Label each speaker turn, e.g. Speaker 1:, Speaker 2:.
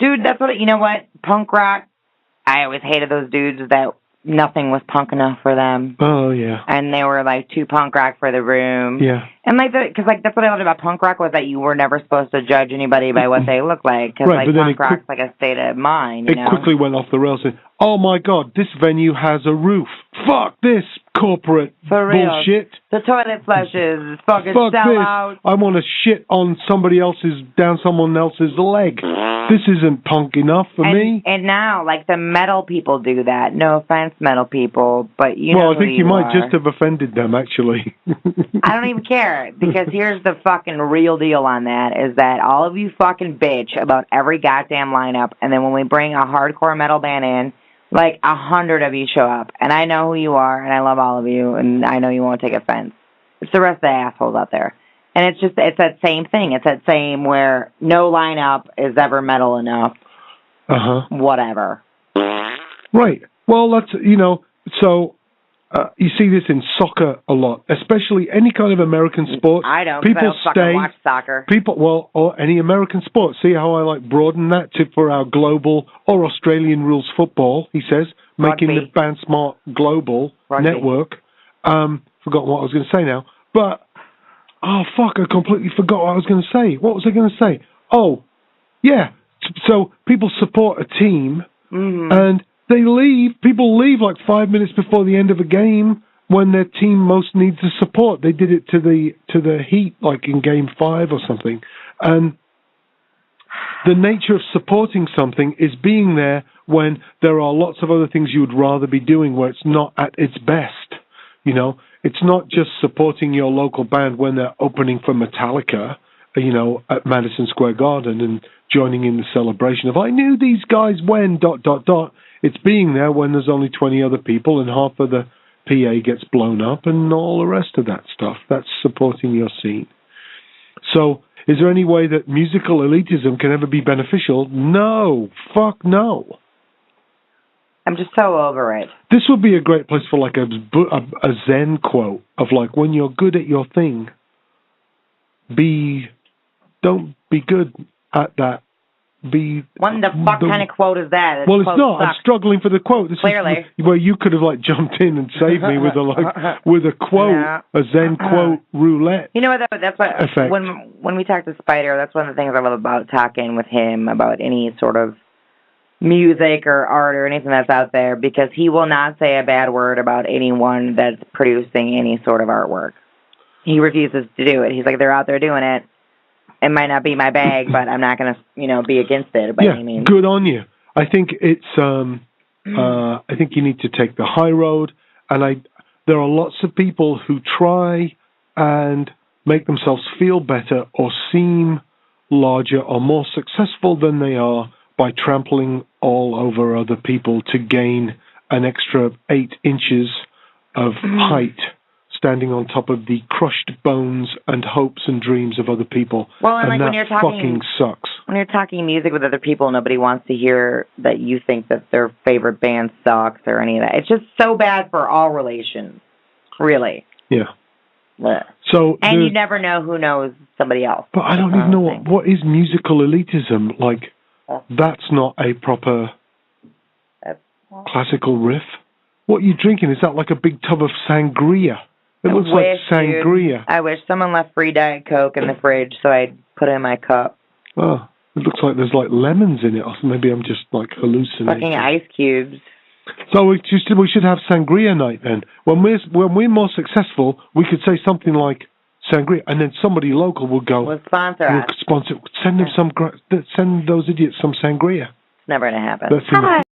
Speaker 1: Dude, that's what, you know what? Punk rock, I always hated those dudes that nothing was punk enough for them.
Speaker 2: Oh, yeah.
Speaker 1: And they were, like, too punk rock for the room.
Speaker 2: Yeah.
Speaker 1: And, like, because, like, that's what I loved about punk rock was that you were never supposed to judge anybody by what they look like. Because,
Speaker 2: right,
Speaker 1: like, punk rock's like a state of mind, you know?
Speaker 2: It quickly went off the rails and, oh, my God, this venue has a roof. Fuck this corporate bullshit.
Speaker 1: The toilet flushes. Fucking
Speaker 2: Fuck
Speaker 1: sell
Speaker 2: this.
Speaker 1: out.
Speaker 2: I want to shit on down someone else's leg. This isn't punk enough for me.
Speaker 1: And now, like, the metal people do that. No offense, metal people, but you know
Speaker 2: Well, I think you might
Speaker 1: are.
Speaker 2: just have offended them, actually.
Speaker 1: I don't even care, because here's the fucking real deal on that, is that all of you fucking bitch about every goddamn lineup, and then when we bring a hardcore metal band in, like 100 of you show up, and I know who you are, and I love all of you, and I know you won't take offense. It's the rest of the assholes out there. And it's that same thing. It's that same where no lineup is ever metal enough.
Speaker 2: Uh-huh.
Speaker 1: Whatever.
Speaker 2: Right. Well, that's, so you see this in soccer a lot, especially any kind of American sport.
Speaker 1: I don't,
Speaker 2: people
Speaker 1: I don't fucking watch soccer.
Speaker 2: Or any American sport. See how I broaden that for our global or Australian rules football, he says, making the Band Smart global network. Forgot what I was going to say now. But, oh, fuck, I completely forgot what I was going to say. What was I going to say? Oh, yeah. So people support a team, and people leave like 5 minutes before the end of a game when their team most needs the support. They did it to the Heat, like in Game 5 or something. And the nature of supporting something is being there when there are lots of other things you would rather be doing where it's not at its best. It's not just supporting your local band when they're opening for Metallica, at Madison Square Garden and joining in the celebration of, I knew these guys when, ... It's being there when there's only 20 other people and half of the PA gets blown up and all the rest of that stuff. That's supporting your scene. So, is there any way that musical elitism can ever be beneficial? No. Fuck no.
Speaker 1: I'm just so over it.
Speaker 2: This would be a great place for like a Zen quote of like, when you're good at your thing, don't be good at that.
Speaker 1: What the fuck kind of quote is that?
Speaker 2: Well, it's not. Sucks. I'm struggling for the quote. This
Speaker 1: Clearly.
Speaker 2: Is where you could have like jumped in and saved me with a quote, a Zen quote roulette.
Speaker 1: You know what? That's what
Speaker 2: effect.
Speaker 1: When we talk to Spider, that's one of the things I love about talking with him about any sort of music or art or anything that's out there, because he will not say a bad word about anyone that's producing any sort of artwork. He refuses to do it. He's like, they're out there doing it. It might not be my bag, but I'm not going to, be against it by any means.
Speaker 2: Good on you. I think it's, I think you need to take the high road, and there are lots of people who try and make themselves feel better or seem larger or more successful than they are by trampling all over other people to gain an extra 8 inches of height, standing on top of the crushed bones and hopes and dreams of other people.
Speaker 1: Well, and like
Speaker 2: that
Speaker 1: when you're talking,
Speaker 2: fucking sucks.
Speaker 1: When you're talking music with other people, nobody wants to hear that you think that their favorite band sucks or any of that. It's just so bad for all relations, really.
Speaker 2: Yeah.
Speaker 1: Yeah.
Speaker 2: So,
Speaker 1: and you never know who knows somebody else.
Speaker 2: But I don't even know what is musical elitism. Like, that's not a proper classical riff. What are you drinking? Is that like a big tub of sangria? It looks like sangria.
Speaker 1: Dude, I wish someone left free Diet Coke in the fridge so I'd put it in my cup.
Speaker 2: Oh, it looks like there's like lemons in it, or maybe I'm just like hallucinating.
Speaker 1: Fucking ice cubes.
Speaker 2: So we should have sangria night then. When we're more successful, we could say something like sangria, and then somebody local will go.
Speaker 1: We'll sponsor us.
Speaker 2: Send those idiots some sangria.
Speaker 1: It's never gonna happen.